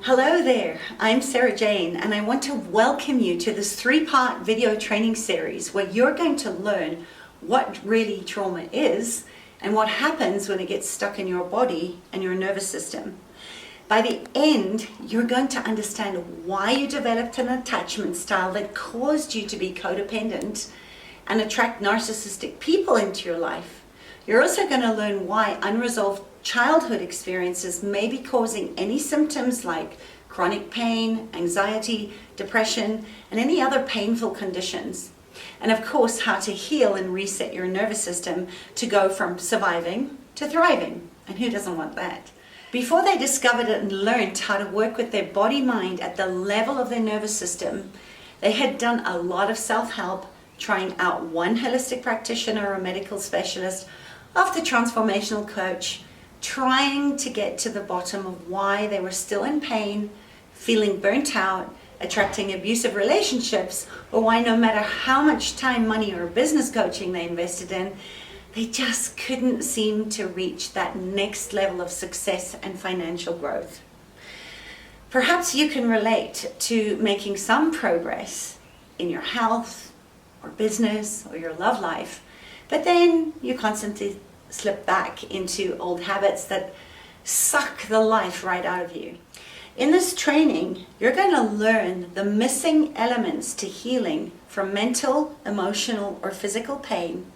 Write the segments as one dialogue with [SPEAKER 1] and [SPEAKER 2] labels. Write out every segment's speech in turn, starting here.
[SPEAKER 1] Hello there, I'm Sarah Jane and I want to welcome you to this 3-part video training series where you're going to learn what really trauma is and what happens when it gets stuck in your body and your nervous system. By the end, you're going to understand why you developed an attachment style that caused you to be codependent and attract narcissistic people into your life. You're also going to learn why unresolved childhood experiences may be causing any symptoms like chronic pain, anxiety, depression, and any other painful conditions. And of course, how to heal and reset your nervous system to go from surviving to thriving. And who doesn't want that? Before they discovered it and learned how to work with their body-mind at the level of their nervous system, they had done a lot of self-help, trying out one holistic practitioner or medical specialist, after transformational coach, trying to get to the bottom of why they were still in pain, feeling burnt out, attracting abusive relationships, or why no matter how much time, money, or business coaching they invested in, they just couldn't seem to reach that next level of success and financial growth. Perhaps you can relate to making some progress in your health, or business, or your love life, but then you constantly slip back into old habits that suck the life right out of you. In this training, you're going to learn the missing elements to healing from mental, emotional, or physical pain,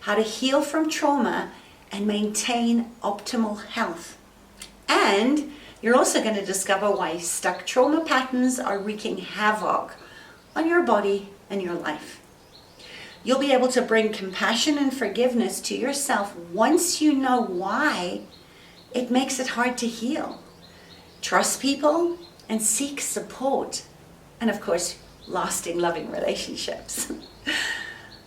[SPEAKER 1] how to heal from trauma and maintain optimal health. And you're also going to discover why stuck trauma patterns are wreaking havoc on your body and your life. You'll be able to bring compassion and forgiveness to yourself once you know why it makes it hard to heal. Trust people and seek support. And of course, lasting, loving relationships.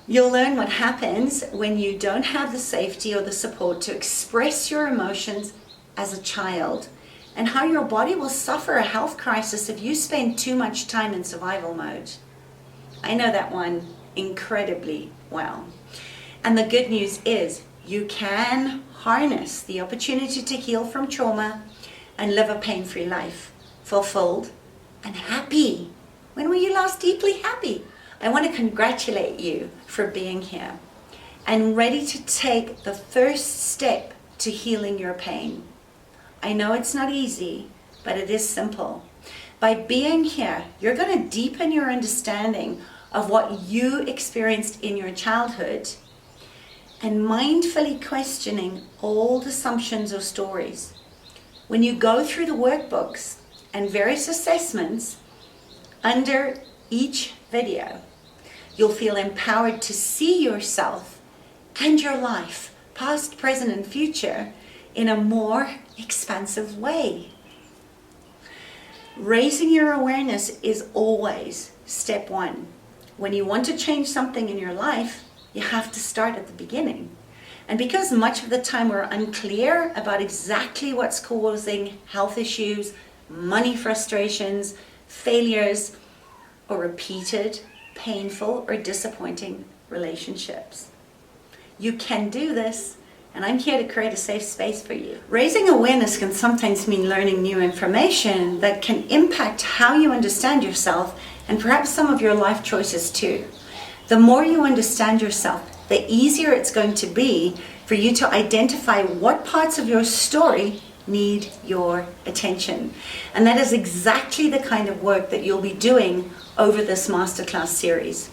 [SPEAKER 1] You'll learn what happens when you don't have the safety or the support to express your emotions as a child, and how your body will suffer a health crisis if you spend too much time in survival mode. I know that one incredibly well. And the good news is you can harness the opportunity to heal from trauma and live a pain-free life, fulfilled and happy. When were you last deeply happy? I want to congratulate you for being here and ready to take the first step to healing your pain. I know it's not easy, but it is simple. By being here, you're going to deepen your understanding of what you experienced in your childhood and mindfully questioning old assumptions or stories. When you go through the workbooks and various assessments under each video, you'll feel empowered to see yourself and your life, past, present, and future, in a more expansive way. Raising your awareness is always step one. When you want to change something in your life, you have to start at the beginning. And because much of the time we're unclear about exactly what's causing health issues, money frustrations, failures, or repeated, painful, or disappointing relationships. You can do this, and I'm here to create a safe space for you. Raising awareness can sometimes mean learning new information that can impact how you understand yourself and perhaps some of your life choices too. The more you understand yourself, the easier it's going to be for you to identify what parts of your story need your attention. And that is exactly the kind of work that you'll be doing over this masterclass series.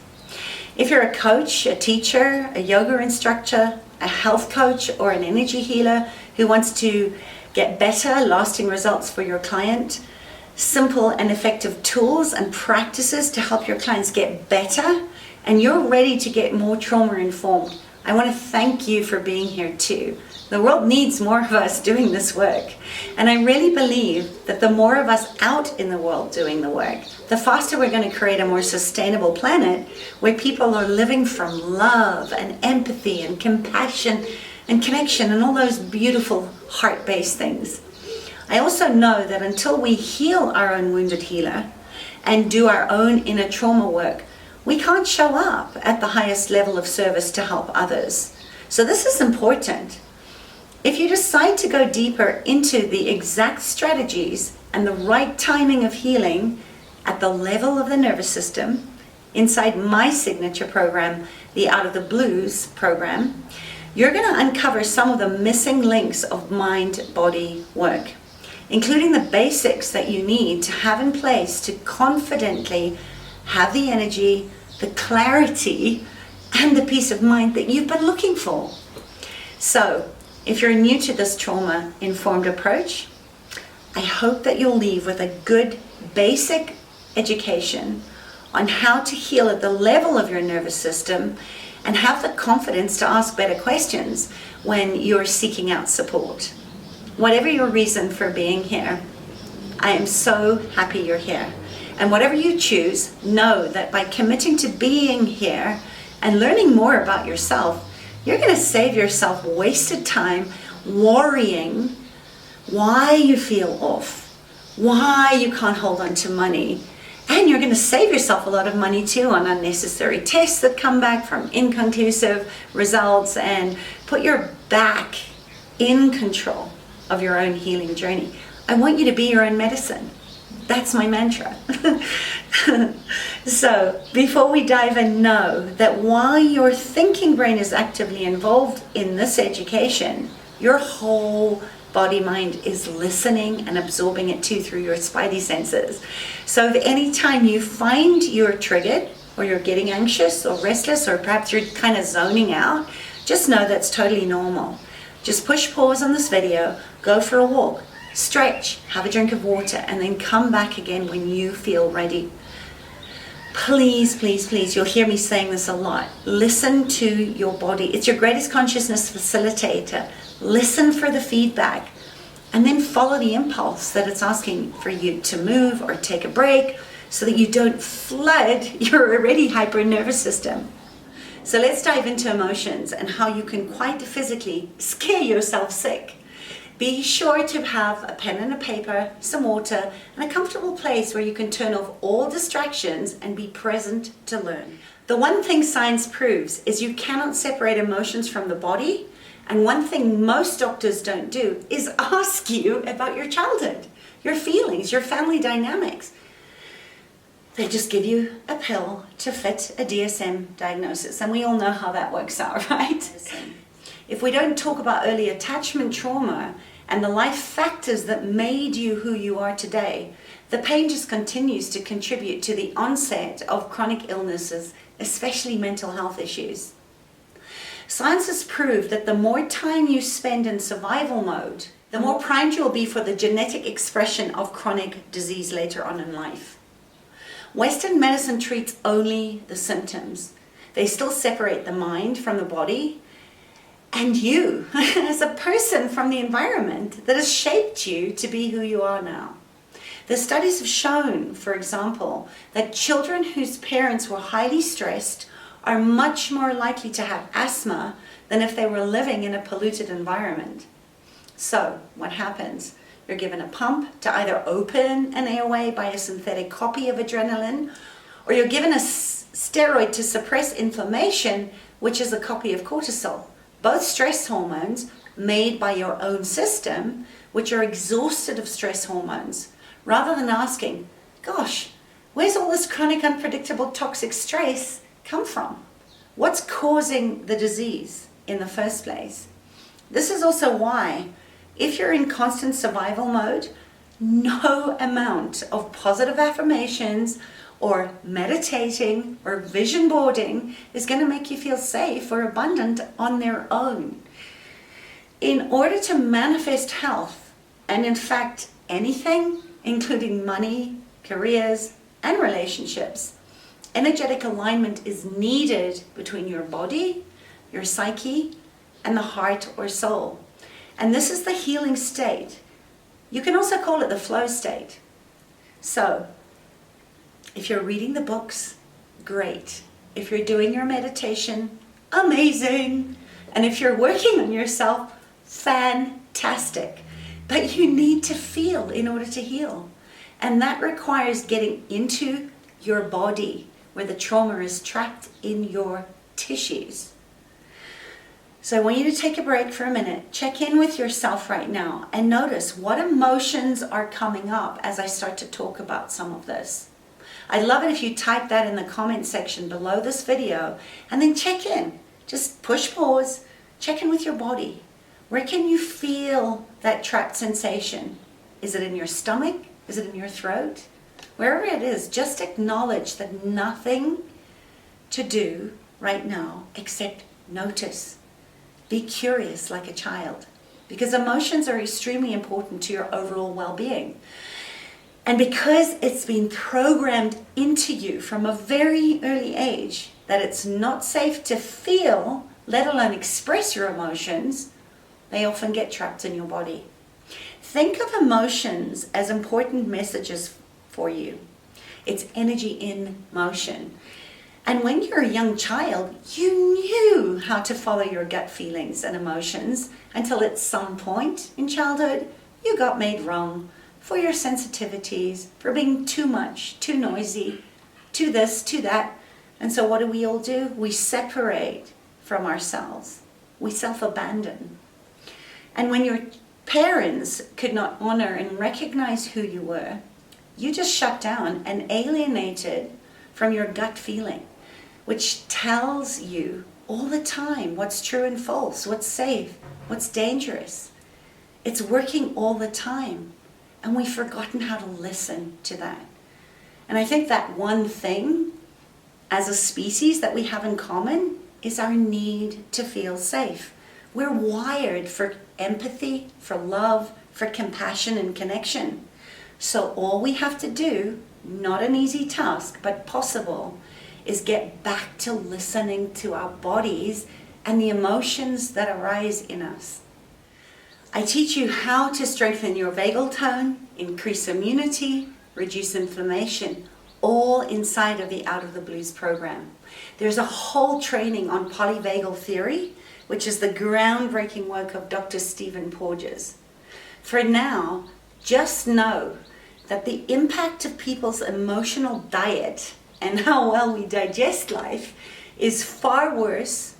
[SPEAKER 1] If you're a coach, a teacher, a yoga instructor, a health coach, or an energy healer who wants to get better, lasting results for your client, simple and effective tools and practices to help your clients get better, and you're ready to get more trauma informed, I want to thank you for being here too. The world needs more of us doing this work. And I really believe that the more of us out in the world doing the work, the faster we're going to create a more sustainable planet where people are living from love and empathy and compassion and connection and all those beautiful heart-based things. I also know that until we heal our own wounded healer and do our own inner trauma work, we can't show up at the highest level of service to help others. So this is important. If you decide to go deeper into the exact strategies and the right timing of healing at the level of the nervous system inside my signature program, the Out of the Blues program, you're going to uncover some of the missing links of mind-body work, including the basics that you need to have in place to confidently have the energy, the clarity, and the peace of mind that you've been looking for. So, if you're new to this trauma-informed approach, I hope that you'll leave with a good basic education on how to heal at the level of your nervous system and have the confidence to ask better questions when you're seeking out support. Whatever your reason for being here, I am so happy you're here. And whatever you choose, know that by committing to being here and learning more about yourself, you're going to save yourself wasted time worrying why you feel off, why you can't hold on to money. And you're going to save yourself a lot of money too on unnecessary tests that come back from inconclusive results, and put your back in control of your own healing journey. I want you to be your own medicine. That's my mantra. So before we dive in, know that while your thinking brain is actively involved in this education, your whole body mind is listening and absorbing it too through your spidey senses. So if any time you find you're triggered, or you're getting anxious or restless, or perhaps you're kind of zoning out, just know that's totally normal. Just push pause on this video, go for a walk, stretch, have a drink of water, and then come back again when you feel ready. Please, please, please, you'll hear me saying this a lot. Listen to your body. It's your greatest consciousness facilitator. Listen for the feedback, and then follow the impulse that it's asking for you to move or take a break, so that you don't flood your already hyper nervous system. So let's dive into emotions and how you can quite physically scare yourself sick. Be sure to have a pen and a paper, some water, and a comfortable place where you can turn off all distractions and be present to learn. The one thing science proves is you cannot separate emotions from the body. And one thing most doctors don't do is ask you about your childhood, your feelings, your family dynamics. They just give you a pill to fit a DSM diagnosis. And we all know how that works out, right? If we don't talk about early attachment trauma and the life factors that made you who you are today, the pain just continues to contribute to the onset of chronic illnesses, especially mental health issues. Science has proved that the more time you spend in survival mode, the more primed you'll be for the genetic expression of chronic disease later on in life. Western medicine treats only the symptoms. They still separate the mind from the body, and you as a person from the environment that has shaped you to be who you are now. The studies have shown, for example, that children whose parents were highly stressed are much more likely to have asthma than if they were living in a polluted environment. So, what happens? You're given a pump to either open an airway by a synthetic copy of adrenaline, or you're given a steroid to suppress inflammation, which is a copy of cortisol. Both stress hormones made by your own system, which are exhausted of stress hormones. Rather than asking, gosh, where's all this chronic, unpredictable, toxic stress come from? What's causing the disease in the first place? This is also why, if you're in constant survival mode, no amount of positive affirmations or meditating or vision boarding is going to make you feel safe or abundant on their own. In order to manifest health, and in fact anything, including money, careers, and relationships, energetic alignment is needed between your body, your psyche, and the heart or soul. And this is the healing state. You can also call it the flow state. So, if you're reading the books, great. If you're doing your meditation, amazing. And if you're working on yourself, fantastic. But you need to feel in order to heal. And that requires getting into your body, where the trauma is trapped in your tissues. So I want you to take a break for a minute, check in with yourself right now, and notice what emotions are coming up as I start to talk about some of this. I'd love it if you type that in the comment section below this video, and then check in. Just push pause, check in with your body. Where can you feel that trapped sensation? Is it in your stomach? Is it in your throat? Wherever it is, just acknowledge that nothing to do right now except notice. Be curious like a child, because emotions are extremely important to your overall well-being. And because it's been programmed into you from a very early age that it's not safe to feel, let alone express your emotions, they often get trapped in your body. Think of emotions as important messages for you. It's energy in motion. And when you're a young child, you knew how to follow your gut feelings and emotions until at some point in childhood, you got made wrong for your sensitivities, for being too much, too noisy, too this, too that. And so what do we all do? We separate from ourselves. We self-abandon. And when your parents could not honor and recognize who you were, you just shut down and alienated from your gut feeling, which tells you all the time what's true and false, what's safe, what's dangerous. It's working all the time, and we've forgotten how to listen to that. And I think that one thing as a species that we have in common is our need to feel safe. We're wired for empathy, for love, for compassion and connection. So all we have to do, not an easy task, but possible, is get back to listening to our bodies and the emotions that arise in us. I teach you how to strengthen your vagal tone, increase immunity, reduce inflammation, all inside of the Out of the Blues program. There's a whole training on polyvagal theory, which is the groundbreaking work of Dr. Stephen Porges. For now, just know that the impact of people's emotional diet and how well we digest life is far worse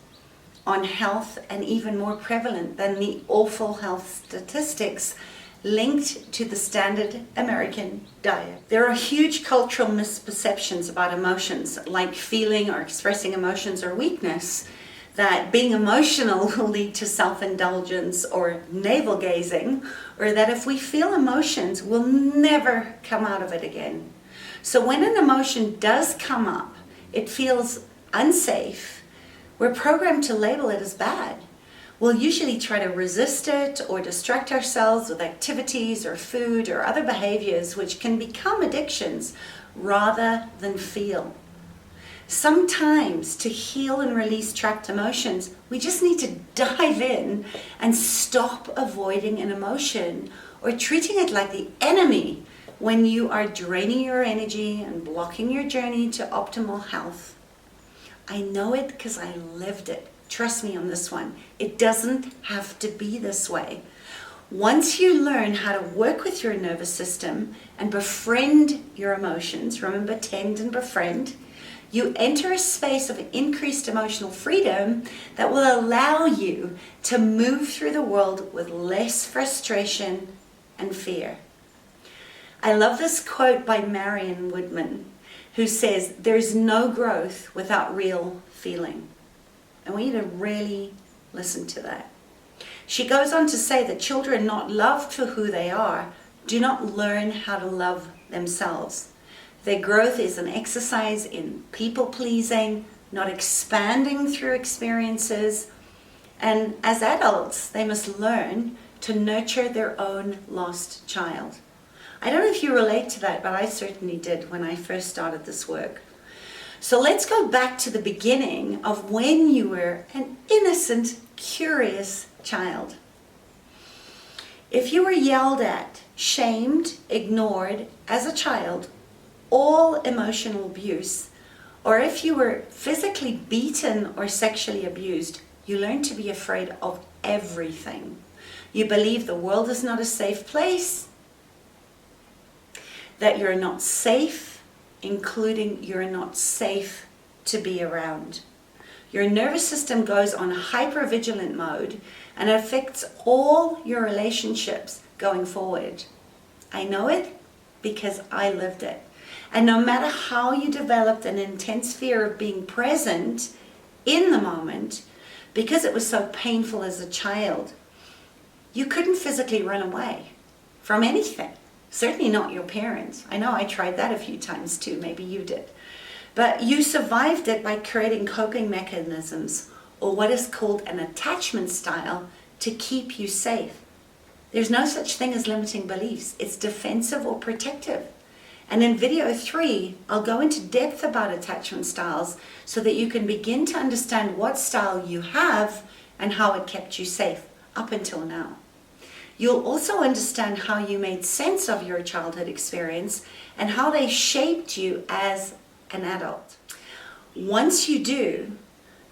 [SPEAKER 1] on health and even more prevalent than the awful health statistics linked to the standard American diet. There are huge cultural misperceptions about emotions, like feeling or expressing emotions or weakness, that being emotional will lead to self-indulgence or navel-gazing, or that if we feel emotions, we'll never come out of it again. So when an emotion does come up, it feels unsafe, we're programmed to label it as bad. We'll usually try to resist it or distract ourselves with activities or food or other behaviors which can become addictions rather than feel. Sometimes to heal and release trapped emotions, we just need to dive in and stop avoiding an emotion or treating it like the enemy when you are draining your energy and blocking your journey to optimal health. I know it because I lived it. Trust me on this one. It doesn't have to be this way. Once you learn how to work with your nervous system and befriend your emotions, remember, tend and befriend, you enter a space of increased emotional freedom that will allow you to move through the world with less frustration and fear. I love this quote by Marion Woodman, who says, "There's no growth without real feeling." I want you to really listen to that. She goes on to say that children not loved for who they are do not learn how to love themselves. Their growth is an exercise in people-pleasing, not expanding through experiences. And as adults, they must learn to nurture their own lost child. I don't know if you relate to that, but I certainly did when I first started this work. So let's go back to the beginning of when you were an innocent, curious child. If you were yelled at, shamed, ignored as a child, all emotional abuse, or if you were physically beaten or sexually abused, you learned to be afraid of everything. You believe the world is not a safe place, that you're not safe, including you're not safe to be around. your nervous system goes on hypervigilant mode and it affects all your relationships going forward. I know it because I lived it. And no matter how you developed an intense fear of being present in the moment, because it was so painful as a child, you couldn't physically run away from anything. Certainly not your parents. I know I tried that a few times too. Maybe you did. But you survived it by creating coping mechanisms, or what is called an attachment style, to keep you safe. There's no such thing as limiting beliefs. It's defensive or protective. And in video 3, I'll go into depth about attachment styles so that you can begin to understand what style you have and how it kept you safe up until now. You'll also understand how you made sense of your childhood experience and how they shaped you as an adult. Once you do,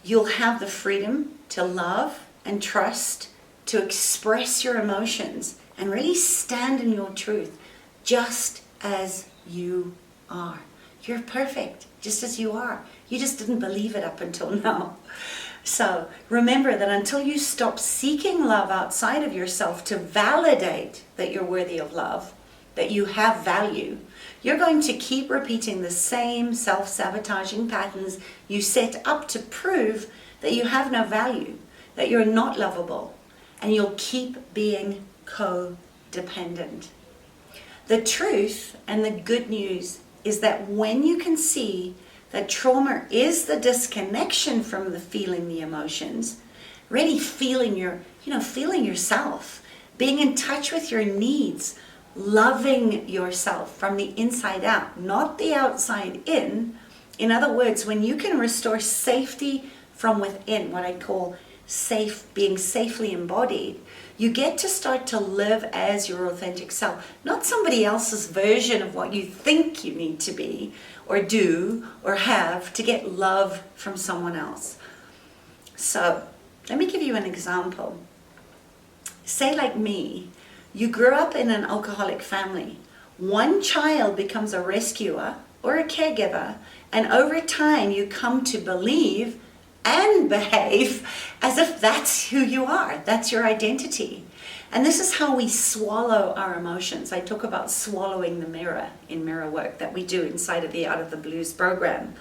[SPEAKER 1] you'll have the freedom to love and trust, to express your emotions and really stand in your truth just as you are. You're perfect just as you are. You just didn't believe it up until now. So remember that until you stop seeking love outside of yourself to validate that you're worthy of love, that you have value, you're going to keep repeating the same self-sabotaging patterns you set up to prove that you have no value, that you're not lovable, and you'll keep being codependent. The truth and the good news is that when you can see that trauma is the disconnection from the feeling the emotions, really feeling yourself, being in touch with your needs, loving yourself from the inside out, not the outside in. In other words, when you can restore safety from within, what I call being safely embodied, you get to start to live as your authentic self, not somebody else's version of what you think you need to be or do or have to get love from someone else. So let me give you an example. Say like me, you grew up in an alcoholic family. One child becomes a rescuer or a caregiver, and over time you come to believe and behave as if that's who you are, that's your identity. And this is how we swallow our emotions. I talk about swallowing the mirror in mirror work that we do inside of the Out of the Blues program.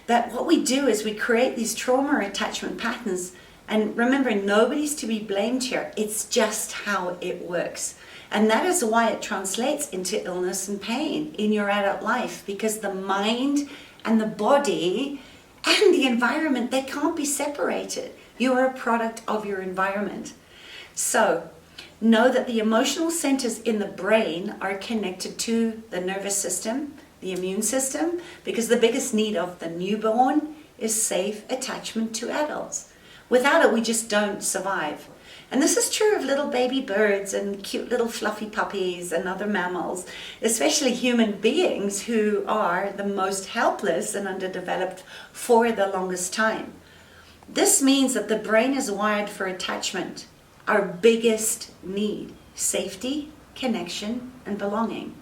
[SPEAKER 1] That what we do is we create these trauma attachment patterns, and remember, nobody's to be blamed here. It's just how it works. And that is why it translates into illness and pain in your adult life, because the mind and the body and the environment, they can't be separated. You are a product of your environment. So know that the emotional centers in the brain are connected to the nervous system, the immune system, because the biggest need of the newborn is safe attachment to adults. Without it, we just don't survive. And this is true of little baby birds and cute little fluffy puppies and other mammals, especially human beings who are the most helpless and underdeveloped for the longest time. This means that the brain is wired for attachment, our biggest need: safety, connection, and belonging.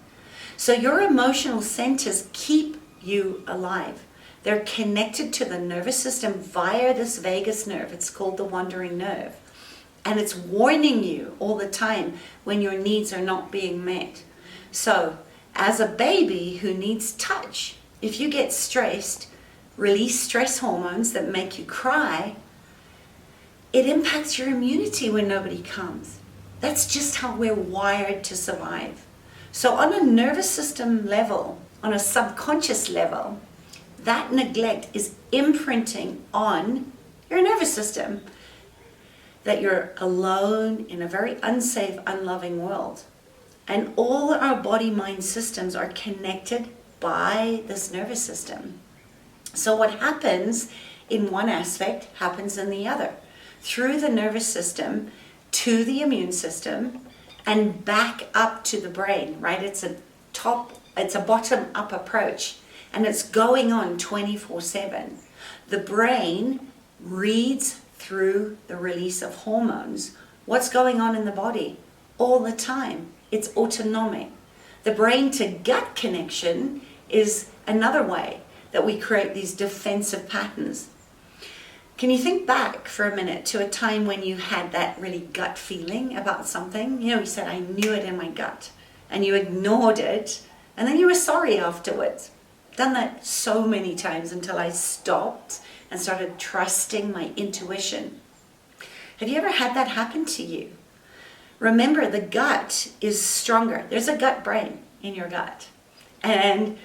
[SPEAKER 1] So your emotional centers keep you alive. They're connected to the nervous system via this vagus nerve. It's called the wandering nerve. And it's warning you all the time when your needs are not being met. So, as a baby who needs touch, if you get stressed, release stress hormones that make you cry, it impacts your immunity when nobody comes. That's just how we're wired to survive. So on a nervous system level, on a subconscious level, that neglect is imprinting on your nervous system, that you're alone in a very unsafe, unloving world. And all our body-mind systems are connected by this nervous system. So what happens in one aspect happens in the other, through the nervous system to the immune system and back up to the brain, right? It's a bottom-up approach, and it's going on 24/7. The brain reads through the release of hormones what's going on in the body all the time. It's autonomic. The brain to gut connection is another way that we create these defensive patterns. Can you think back for a minute to a time when you had that really gut feeling about something? You know, you said, I knew it in my gut, and you ignored it, and then you were sorry afterwards. Done that so many times until I stopped and started trusting my intuition. Have you ever had that happen to you? Remember, the gut is stronger. There's a gut brain in your gut. And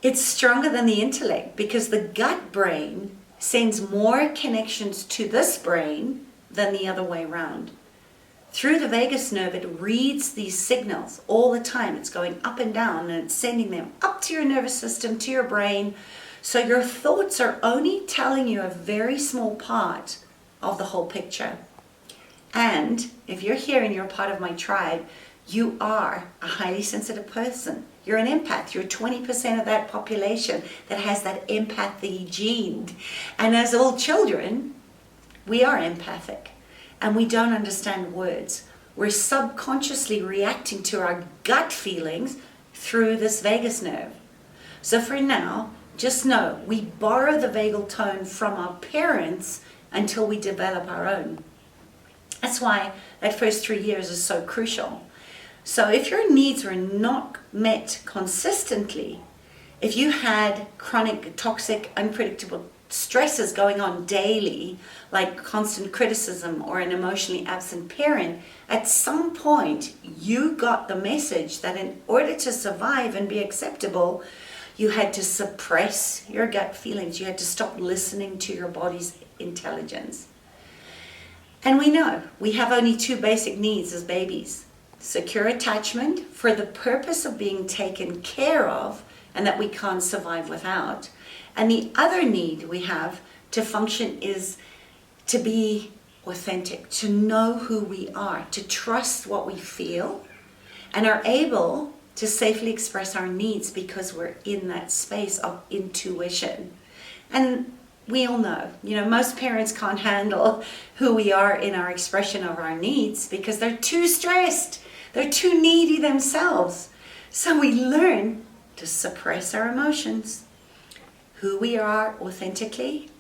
[SPEAKER 1] it's stronger than the intellect because the gut brain sends more connections to this brain than the other way around. Through the vagus nerve, it reads these signals all the time. It's going up and down and it's sending them up to your nervous system, to your brain. So your thoughts are only telling you a very small part of the whole picture. And if you're here and you're part of my tribe, you are a highly sensitive person. You're an empath. You're 20% of that population that has that empathy gene. And as all children, we are empathic and we don't understand words. We're subconsciously reacting to our gut feelings through this vagus nerve. So for now, just know we borrow the vagal tone from our parents until we develop our own. That's why that first 3 years is so crucial. So if your needs were not met consistently, if you had chronic, toxic, unpredictable stresses going on daily, like constant criticism or an emotionally absent parent, at some point you got the message that in order to survive and be acceptable, you had to suppress your gut feelings. You had to stop listening to your body's intelligence. And we know we have only two basic needs as babies. Secure attachment for the purpose of being taken care of and that we can't survive without. And the other need we have to function is to be authentic, to know who we are, to trust what we feel, and are able to safely express our needs because we're in that space of intuition. And we all know, most parents can't handle who we are in our expression of our needs because they're too stressed. They're too needy themselves. So we learn to suppress our emotions, who we are authentically,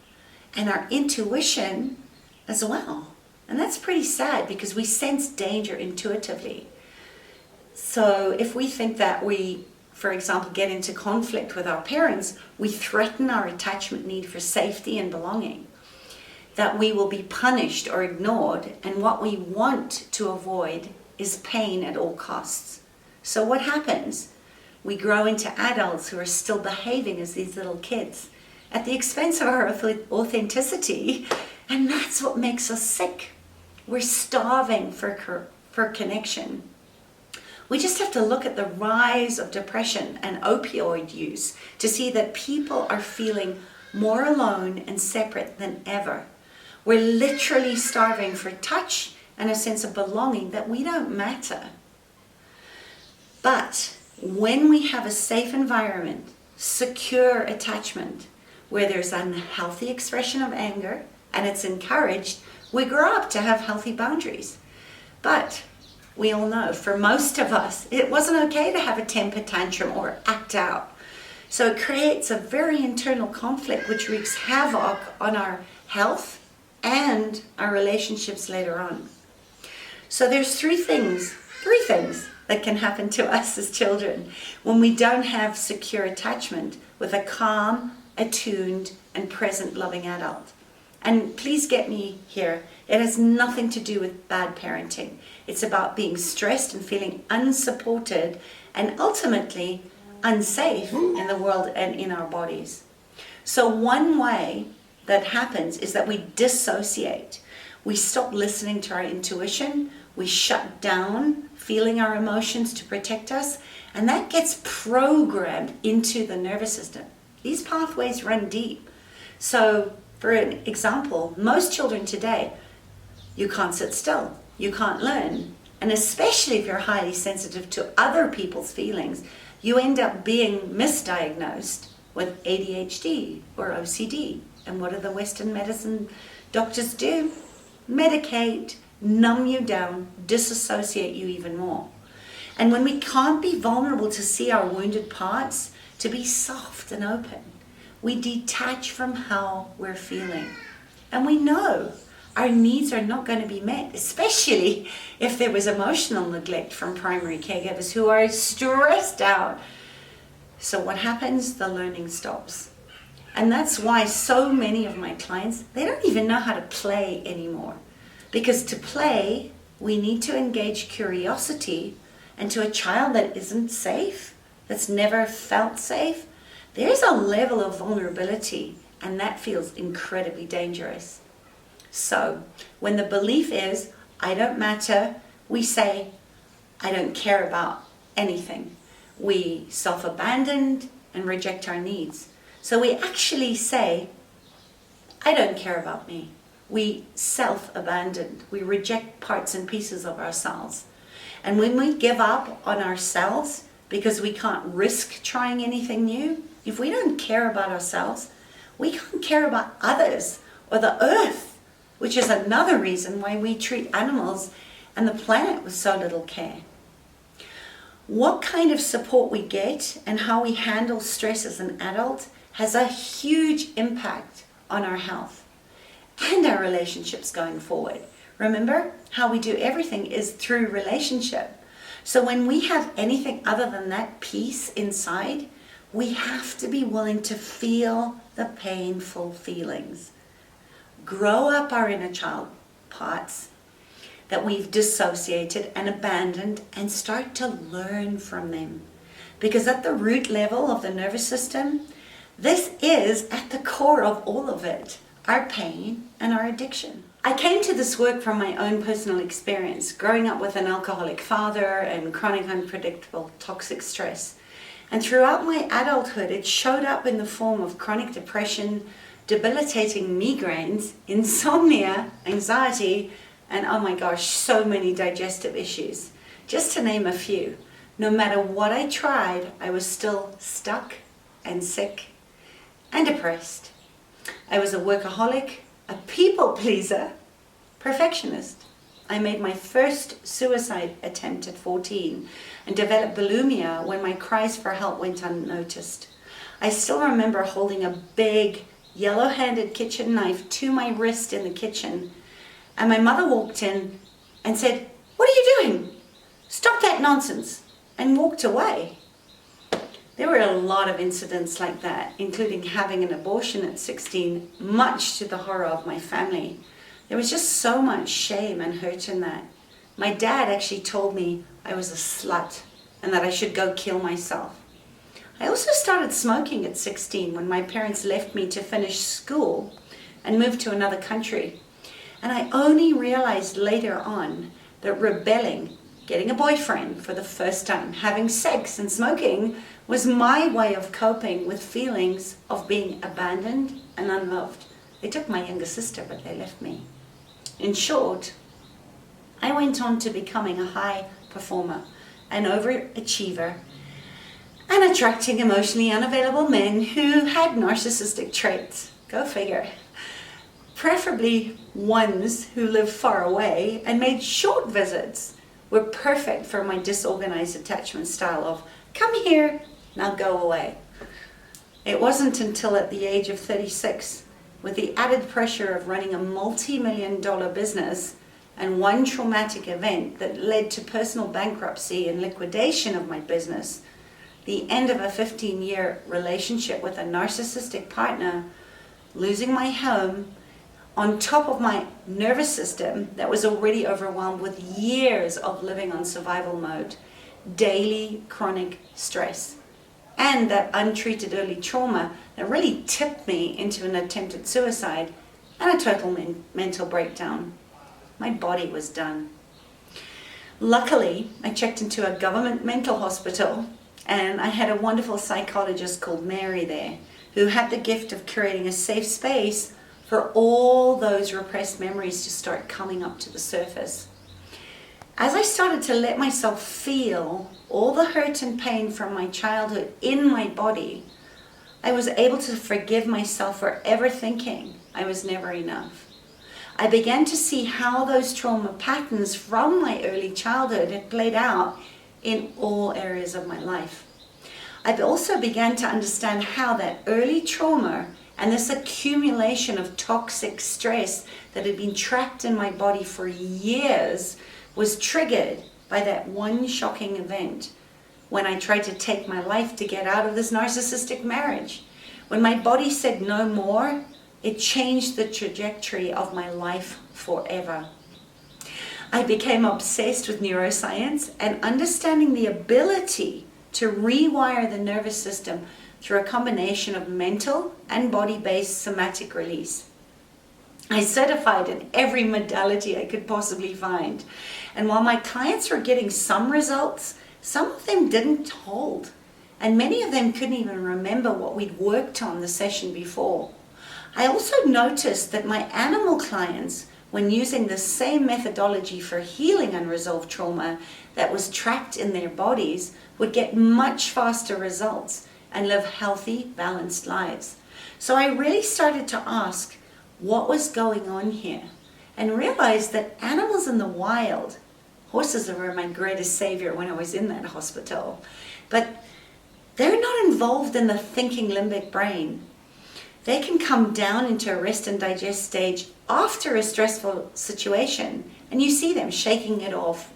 [SPEAKER 1] and our intuition as well. And that's pretty sad because we sense danger intuitively. So if we think that we, for example, get into conflict with our parents, we threaten our attachment need for safety and belonging, that we will be punished or ignored, and what we want to avoid is pain at all costs. So what happens? We grow into adults who are still behaving as these little kids at the expense of our authenticity, and that's what makes us sick. We're starving for connection. We just have to look at the rise of depression and opioid use to see that people are feeling more alone and separate than ever. We're literally starving for touch and a sense of belonging that we don't matter. But when we have a safe environment, secure attachment, where there's unhealthy expression of anger and it's encouraged, we grow up to have healthy boundaries. But we all know, for most of us, it wasn't okay to have a temper tantrum or act out. So it creates a very internal conflict which wreaks havoc on our health and our relationships later on. So there's three things that can happen to us as children when we don't have secure attachment with a calm, attuned, and present loving adult. And please get me here. It has nothing to do with bad parenting. It's about being stressed and feeling unsupported and ultimately unsafe in the world and in our bodies. So one way that happens is that we dissociate. We stop listening to our intuition. We shut down feeling our emotions to protect us. And that gets programmed into the nervous system. These pathways run deep. So for an example, most children today, you can't sit still, you can't learn. And especially if you're highly sensitive to other people's feelings, you end up being misdiagnosed with ADHD or OCD. And what do the Western medicine doctors do? Medicate, numb you down, disassociate you even more. And when we can't be vulnerable to see our wounded parts, to be soft and open, we detach from how we're feeling. And we know our needs are not going to be met, especially if there was emotional neglect from primary caregivers who are stressed out. So what happens? The learning stops. And that's why so many of my clients, they don't even know how to play anymore. Because to play, we need to engage curiosity, and to a child that isn't safe, that's never felt safe, there's a level of vulnerability, and that feels incredibly dangerous. So when the belief is, I don't matter, we say, I don't care about anything. We self-abandon and reject our needs. So we actually say, I don't care about me. We self-abandon. We reject parts and pieces of ourselves. And when we give up on ourselves because we can't risk trying anything new, if we don't care about ourselves, we can't care about others or the earth, which is another reason why we treat animals and the planet with so little care. What kind of support we get and how we handle stress as an adult has a huge impact on our health and our relationships going forward. Remember, how we do everything is through relationship. So when we have anything other than that peace inside, we have to be willing to feel the painful feelings. Grow up our inner child parts that we've dissociated and abandoned, and start to learn from them. Because at the root level of the nervous system, this is at the core of all of it, our pain and our addiction. I came to this work from my own personal experience, growing up with an alcoholic father and chronic, unpredictable, toxic stress. And throughout my adulthood, it showed up in the form of chronic depression, debilitating migraines, insomnia, anxiety, and oh my gosh, so many digestive issues. Just to name a few. No matter what I tried, I was still stuck and sick and depressed. I was a workaholic, a people pleaser, perfectionist. I made my first suicide attempt at 14 and developed bulimia when my cries for help went unnoticed. I still remember holding a big yellow-handed kitchen knife to my wrist in the kitchen, and my mother walked in and said, "What are you doing? Stop that nonsense," and walked away. There were a lot of incidents like that, including having an abortion at 16, much to the horror of my family. There was just so much shame and hurt in that. My dad actually told me I was a slut and that I should go kill myself. I also started smoking at 16 when my parents left me to finish school and moved to another country. And I only realized later on that rebelling, getting a boyfriend for the first time, having sex and smoking was my way of coping with feelings of being abandoned and unloved. They took my younger sister, but they left me. In short, I went on to becoming a high performer, an overachiever, and attracting emotionally unavailable men who had narcissistic traits. Go figure. Preferably ones who lived far away and made short visits were perfect for my disorganized attachment style of, come here, now go away. It wasn't until at the age of 36, with the added pressure of running a multi-million-dollar business and one traumatic event that led to personal bankruptcy and liquidation of my business, the end of a 15-year relationship with a narcissistic partner, losing my home, on top of my nervous system that was already overwhelmed with years of living on survival mode, daily chronic stress, and that untreated early trauma that really tipped me into an attempted suicide and a total mental breakdown. My body was done. Luckily, I checked into a government mental hospital, and I had a wonderful psychologist called Mary there who had the gift of creating a safe space for all those repressed memories to start coming up to the surface. As I started to let myself feel all the hurt and pain from my childhood in my body, I was able to forgive myself for ever thinking I was never enough. I began to see how those trauma patterns from my early childhood had played out in all areas of my life. I also began to understand how that early trauma And this accumulation of toxic stress that had been trapped in my body for years was triggered by that one shocking event when I tried to take my life to get out of this narcissistic marriage. When my body said no more, it changed the trajectory of my life forever. I became obsessed with neuroscience and understanding the ability to rewire the nervous system through a combination of mental and body-based somatic release. I certified in every modality I could possibly find. And while my clients were getting some results, some of them didn't hold. And many of them couldn't even remember what we'd worked on the session before. I also noticed that my animal clients, when using the same methodology for healing unresolved trauma that was trapped in their bodies, would get much faster results and live healthy, balanced lives. So I really started to ask what was going on here and realized that animals in the wild, horses were my greatest savior when I was in that hospital, but they're not involved in the thinking limbic brain. They can come down into a rest and digest stage after a stressful situation, and you see them shaking it off.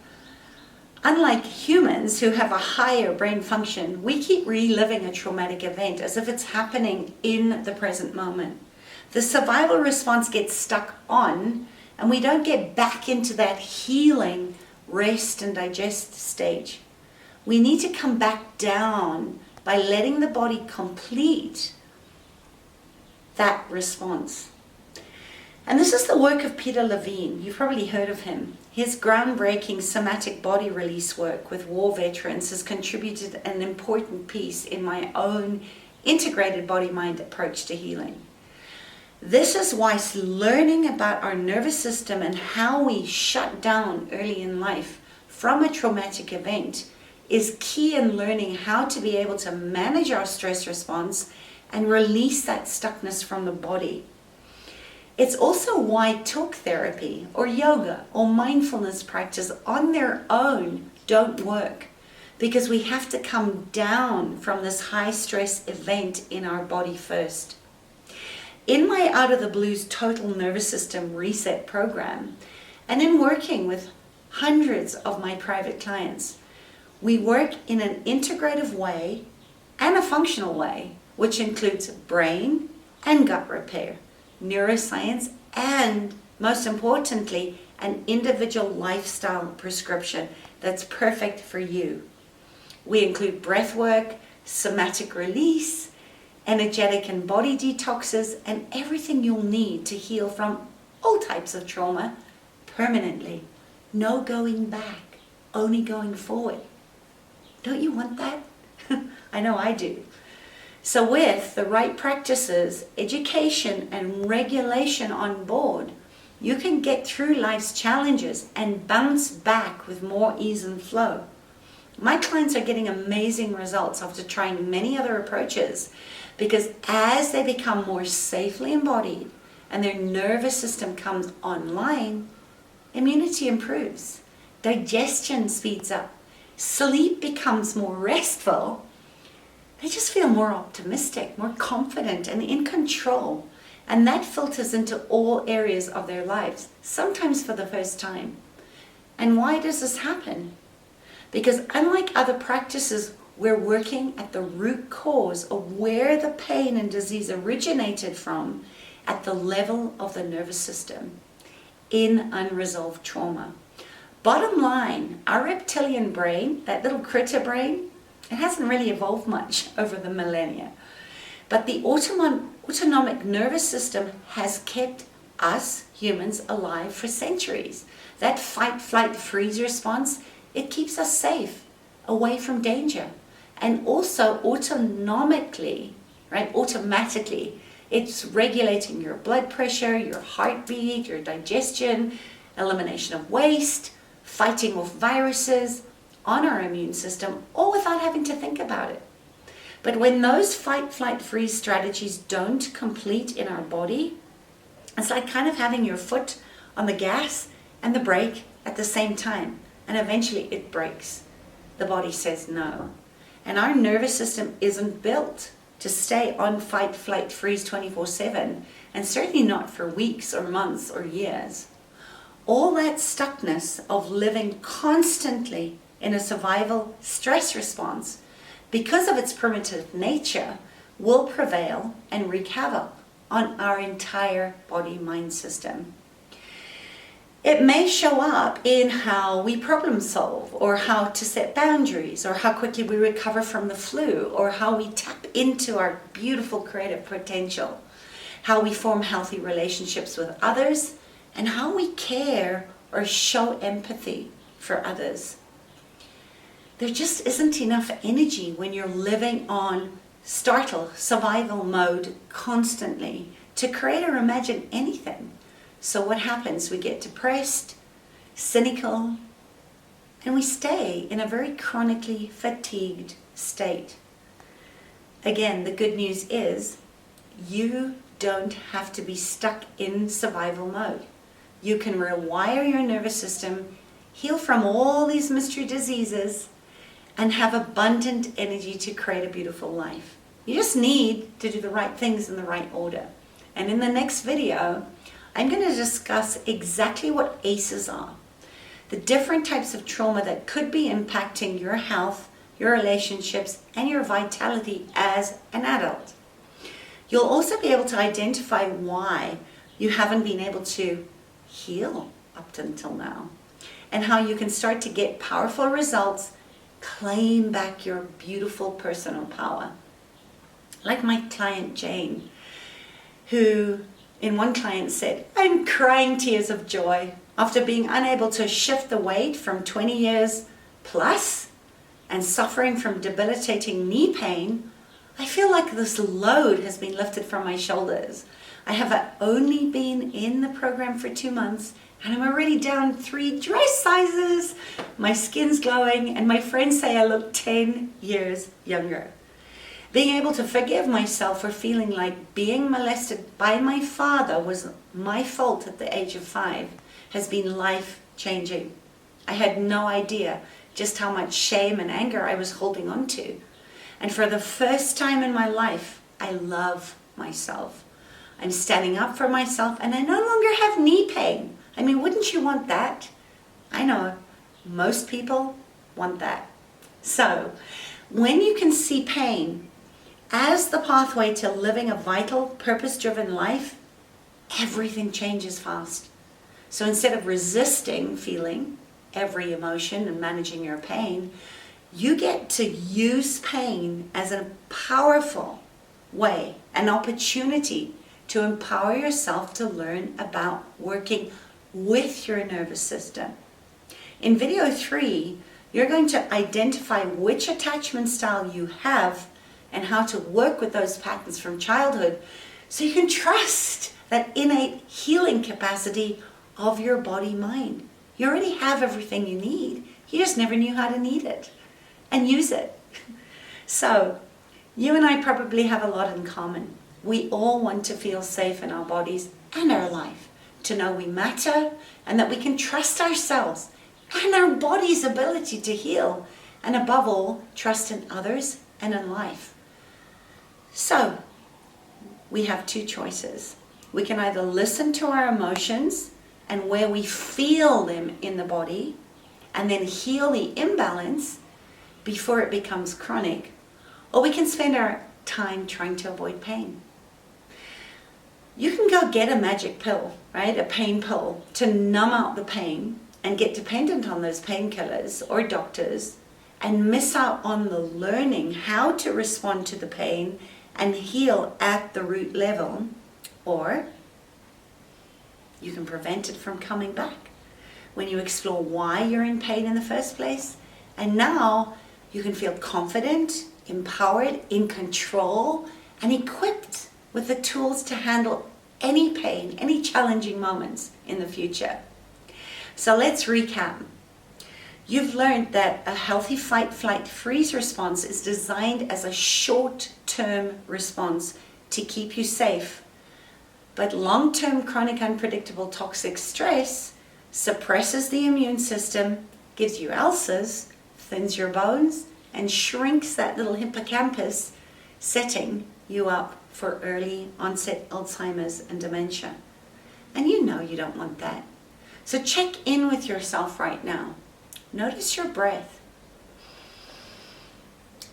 [SPEAKER 1] Unlike humans who have a higher brain function, we keep reliving a traumatic event as if it's happening in the present moment. The survival response gets stuck on, and we don't get back into that healing rest and digest stage. We need to come back down by letting the body complete that response. And this is the work of Peter Levine. You've probably heard of him. His groundbreaking somatic body release work with war veterans has contributed an important piece in my own integrated body-mind approach to healing. This is why learning about our nervous system and how we shut down early in life from a traumatic event is key in learning how to be able to manage our stress response and release that stuckness from the body. It's also why talk therapy or yoga or mindfulness practice on their own don't work, because we have to come down from this high stress event in our body first. In my Out of the Blues Total Nervous System Reset program, and in working with hundreds of my private clients, we work in an integrative way and a functional way, which includes brain and gut repair, neuroscience, and most importantly, an individual lifestyle prescription that's perfect for you. We include breath work, somatic release, energetic and body detoxes, and everything you'll need to heal from all types of trauma permanently. No going back, only going forward. Don't you want that? I know I do. So with the right practices, education, and regulation on board, you can get through life's challenges and bounce back with more ease and flow. My clients are getting amazing results after trying many other approaches, because as they become more safely embodied and their nervous system comes online, immunity improves, digestion speeds up, sleep becomes more restful. They just feel more optimistic, more confident, and in control. And that filters into all areas of their lives, sometimes for the first time. And why does this happen? Because unlike other practices, we're working at the root cause of where the pain and disease originated from at the level of the nervous system in unresolved trauma. Bottom line, our reptilian brain, that little critter brain, it hasn't really evolved much over the millennia. But the autonomic nervous system has kept us humans alive for centuries. That fight, flight, freeze response, it keeps us safe, away from danger. And also autonomically, right, automatically, it's regulating your blood pressure, your heartbeat, your digestion, elimination of waste, fighting off viruses on our immune system, all without having to think about it. But when those fight, flight, freeze strategies don't complete in our body, it's like kind of having your foot on the gas and the brake at the same time, and eventually it breaks. The body says no. And our nervous system isn't built to stay on fight, flight, freeze 24/7, and certainly not for weeks or months or years. All that stuckness of living constantly in a survival stress response, because of its primitive nature, will prevail and wreak havoc on our entire body-mind system. It may show up in how we problem solve, or how to set boundaries, or how quickly we recover from the flu, or how we tap into our beautiful creative potential, how we form healthy relationships with others, and how we care or show empathy for others. There just isn't enough energy when you're living on startle, survival mode constantly to create or imagine anything. So what happens? We get depressed, cynical, and we stay in a very chronically fatigued state. Again, the good news is you don't have to be stuck in survival mode. You can rewire your nervous system, heal from all these mystery diseases, and have abundant energy to create a beautiful life. You just need to do the right things in the right order. And in the next video, I'm going to discuss exactly what ACEs are, the different types of trauma that could be impacting your health, your relationships, and your vitality as an adult. You'll also be able to identify why you haven't been able to heal up until now, and how you can start to get powerful results, claim back your beautiful personal power. Like my client Jane, who in one client said, "I'm crying tears of joy after being unable to shift the weight from 20 years plus and suffering from debilitating knee pain. I feel like this load has been lifted from my shoulders. I have only been in the program for 2 months and I'm already down 3 dress sizes. My skin's glowing and my friends say I look 10 years younger. Being able to forgive myself for feeling like being molested by my father was my fault at the age of 5 has been life-changing. I had no idea just how much shame and anger I was holding on to. And for the first time in my life, I love myself. I'm standing up for myself and I no longer have knee pain. I mean, wouldn't you want that? I know most people want that. So, when you can see pain as the pathway to living a vital, purpose-driven life, everything changes fast. So instead of resisting feeling every emotion and managing your pain, you get to use pain as a powerful way, an opportunity to empower yourself to learn about working with your nervous system. In video 3, you're going to identify which attachment style you have and how to work with those patterns from childhood so you can trust that innate healing capacity of your body-mind. You already have everything you need. You just never knew how to need it and use it. So, you and I probably have a lot in common. We all want to feel safe in our bodies and our life, to know we matter and that we can trust ourselves and our body's ability to heal, and above all, trust in others and in life. So, we have 2 choices. We can either listen to our emotions and where we feel them in the body and then heal the imbalance before it becomes chronic, or we can spend our time trying to avoid pain. You can go get a magic pill, right? A pain pill to numb out the pain and get dependent on those painkillers or doctors and miss out on the learning how to respond to the pain and heal at the root level, or you can prevent it from coming back when you explore why you're in pain in the first place, and now you can feel confident, empowered, in control, and equipped with the tools to handle any pain, any challenging moments in the future. So let's recap. You've learned that a healthy fight, flight, freeze response is designed as a short-term response to keep you safe. But long-term chronic unpredictable toxic stress suppresses the immune system, gives you ulcers, thins your bones, and shrinks that little hippocampus, setting you up for early onset Alzheimer's and dementia. And you know you don't want that. So check in with yourself right now. Notice your breath.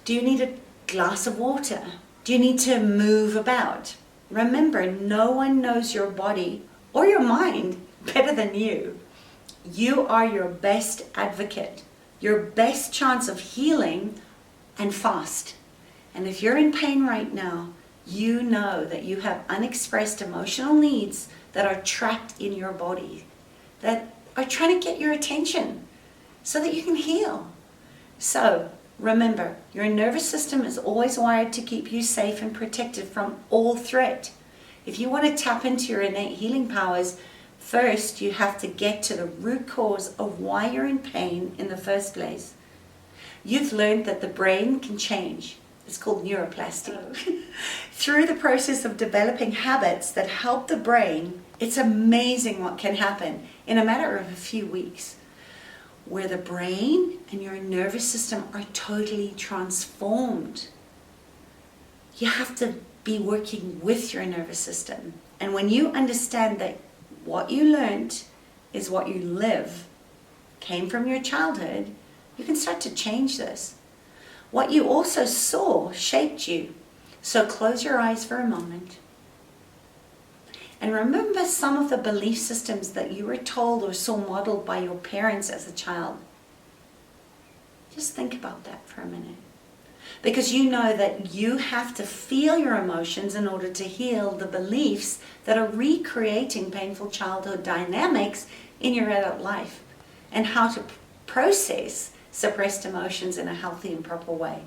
[SPEAKER 1] Do you need a glass of water? Do you need to move about? Remember, no one knows your body or your mind better than you. You are your best advocate, your best chance of healing and fast. And if you're in pain right now, you know that you have unexpressed emotional needs that are trapped in your body, that are trying to get your attention so that you can heal. So remember, your nervous system is always wired to keep you safe and protected from all threat. If you want to tap into your innate healing powers, first you have to get to the root cause of why you're in pain in the first place. You've learned that the brain can change. It's called neuroplasticity. Through the process of developing habits that help the brain, it's amazing what can happen in a matter of a few weeks, where the brain and your nervous system are totally transformed. You have to be working with your nervous system. And when you understand that what you learned is what you live, came from your childhood, you can start to change this. What you also saw shaped you. So close your eyes for a moment. And remember some of the belief systems that you were told or saw modeled by your parents as a child. Just think about that for a minute. Because you know that you have to feel your emotions in order to heal the beliefs that are recreating painful childhood dynamics in your adult life, and how to process suppressed emotions in a healthy and proper way.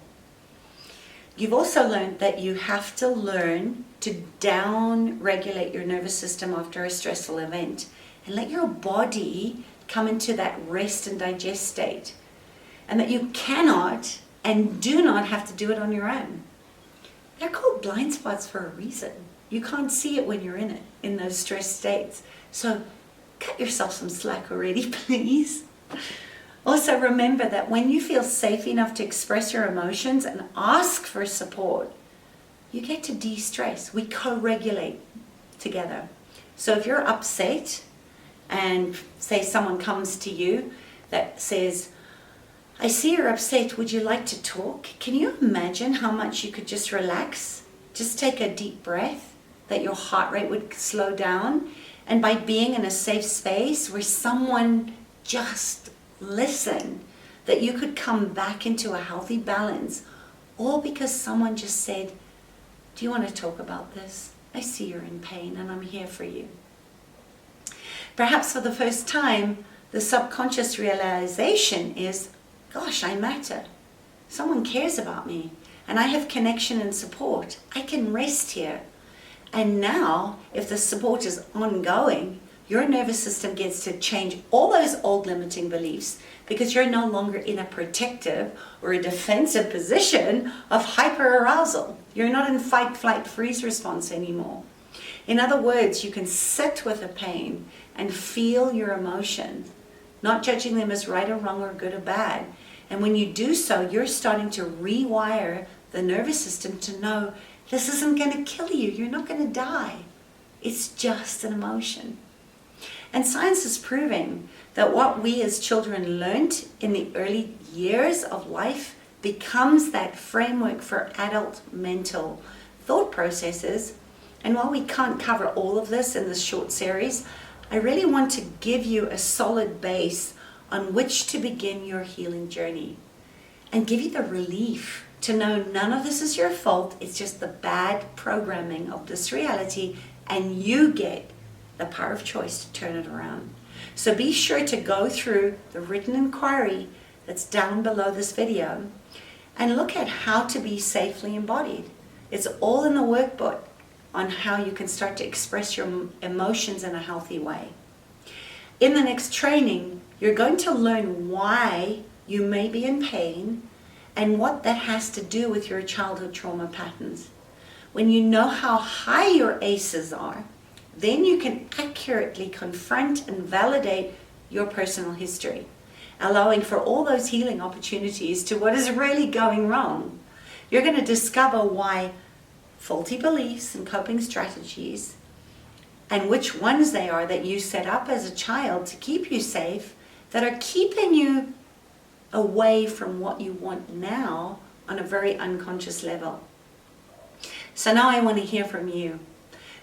[SPEAKER 1] You've also learned that you have to learn to down-regulate your nervous system after a stressful event and let your body come into that rest and digest state. And that you cannot and do not have to do it on your own. They're called blind spots for a reason. You can't see it when you're in it, in those stressed states. So cut yourself some slack already, please. Also remember that when you feel safe enough to express your emotions and ask for support, you get to de-stress. We co-regulate together. So if you're upset and say someone comes to you that says, I see you're upset, would you like to talk? Can you imagine how much you could just relax? Just take a deep breath, that your heart rate would slow down. And by being in a safe space where someone just listen, that you could come back into a healthy balance, all because someone just said, do you want to talk about this? I see you're in pain and I'm here for you. Perhaps for the first time, the subconscious realization is, gosh, I matter. Someone cares about me and I have connection and support. I can rest here. And now, if the support is ongoing, your nervous system gets to change all those old limiting beliefs because you're no longer in a protective or a defensive position of hyperarousal. You're not in fight, flight, freeze response anymore. In other words, you can sit with the pain and feel your emotions, not judging them as right or wrong or good or bad. And when you do so, you're starting to rewire the nervous system to know this isn't going to kill you. You're not going to die. It's just an emotion. And science is proving that what we as children learned in the early years of life becomes that framework for adult mental thought processes. And while we can't cover all of this in this short series, I really want to give you a solid base on which to begin your healing journey and give you the relief to know none of this is your fault. It's just the bad programming of this reality, and you get the power of choice to turn it around. So be sure to go through the written inquiry that's down below this video and look at how to be safely embodied. It's all in the workbook on how you can start to express your emotions in a healthy way. In the next training, you're going to learn why you may be in pain and what that has to do with your childhood trauma patterns. When you know how high your ACEs are, then you can accurately confront and validate your personal history, allowing for all those healing opportunities to what is really going wrong. You're going to discover why faulty beliefs and coping strategies, and which ones they are that you set up as a child to keep you safe, that are keeping you away from what you want now on a very unconscious level. So now I want to hear from you.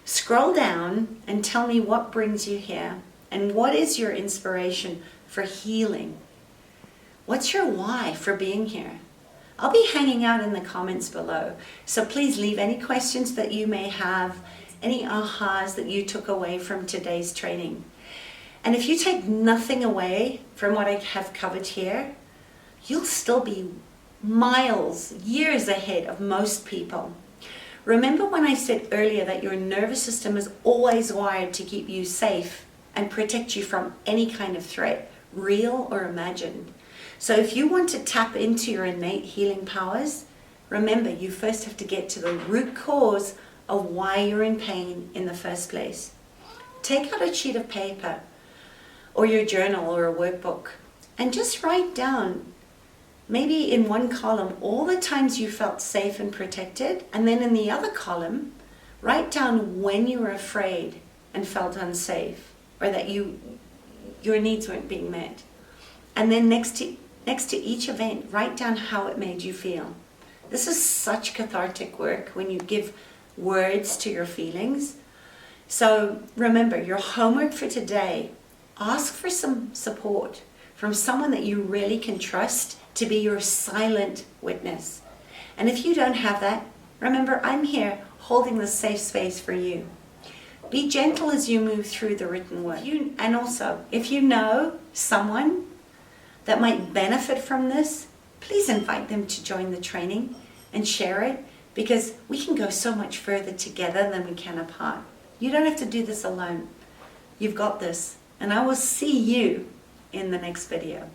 [SPEAKER 1] Scroll down and tell me what brings you here and what is your inspiration for healing. What's your why for being here? I'll be hanging out in the comments below, so please leave any questions that you may have, any ahas that you took away from today's training. And if you take nothing away from what I have covered here, you'll still be miles, years ahead of most people. Remember when I said earlier that your nervous system is always wired to keep you safe and protect you from any kind of threat, real or imagined. So if you want to tap into your innate healing powers, remember you first have to get to the root cause of why you're in pain in the first place. Take out a sheet of paper or your journal or a workbook and just write down, maybe in one column, all the times you felt safe and protected, and then in the other column, write down when you were afraid and felt unsafe, or that your needs weren't being met. And then next to each event, write down how it made you feel. This is such cathartic work when you give words to your feelings. So remember, your homework for today, ask for some support from someone that you really can trust to be your silent witness. And if you don't have that, remember, I'm here holding the safe space for you. Be gentle as you move through the written word. And also, if you know someone that might benefit from this, please invite them to join the training and share it, because we can go so much further together than we can apart. You don't have to do this alone. You've got this. And I will see you in the next video.